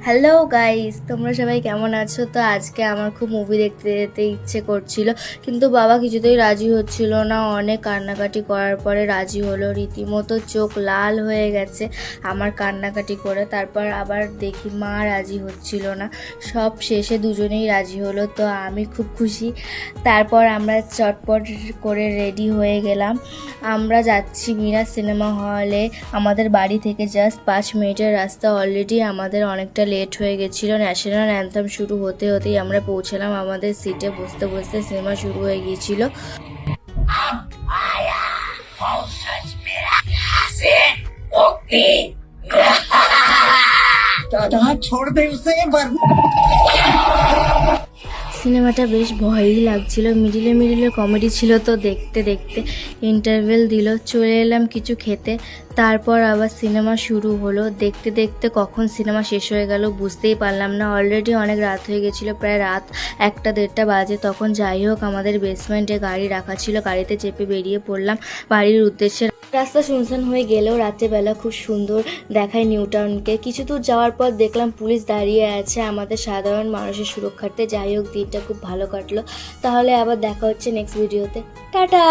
Hello guys, তোমরা সবাই কেমন আছো? তো আজকে আমার খুব মুভি দেখতে যেতে ইচ্ছে করছিল, কিন্তু বাবা কিছুতেই রাজি হচ্ছিল না। অনেক কান্নাকাটি করার পরে রাজি হলো। রীতিমতো চোখ লাল হয়ে গেছে আমার কান্নাকাটি করে। তারপর আবার দেখি মা রাজি হচ্ছিল না। সব শেষে দুজনেই রাজি হলো, তো আমি খুব খুশি। তারপর আমরা চটপট করে রেডি হয়ে গেলাম। আমরা যাচ্ছি মিরাজ সিনেমা হলে। আমাদের বাড়ি থেকে জাস্ট 5 মিনিটের রাস্তা। অলরেডি আমাদের অনেকটা লেট হয়ে গেছিল। ন্যাশনাল অ্যান্থেম শুরু হতে হতেই আমরা পৌঁছলাম আমাদের সিটে। বসতে বসতে সিনেমা শুরু হয়ে গিয়েছিল। সিনেমাটা বেশ ভয়ই লাগছিল। মিডিলে কমেডি ছিল, তো দেখতে দেখতে ইন্টারভেল দিল। চলে এলাম কিছু খেতে। তারপর আবার সিনেমা শুরু হলো। দেখতে দেখতে কখন সিনেমা শেষ হয়ে গেল বুঝতেই পারলাম না। অলরেডি অনেক রাত হয়ে গেছিলো, প্রায় রাত 1-1:30 বাজে তখন। যাই হোক, আমাদের বেসমেন্টে গাড়ি রাখা ছিল, গাড়িতে চেপে বেরিয়ে পড়লাম বাড়ির উদ্দেশ্যে। রাস্তা শুনশান হয়ে গেলেও রাত্রেবেলা খুব সুন্দর দেখায় নিউ টাউনকে। কিছু দূর যাওয়ার পর দেখলাম পুলিশ দাঁড়িয়ে আছে আমাদের সাধারণ মানুষের সুরক্ষার্থে। যাই হোক, দিনটা খুব ভালো কাটলো। তাহলে আবার দেখা হচ্ছে নেক্সট ভিডিওতে। টাটা।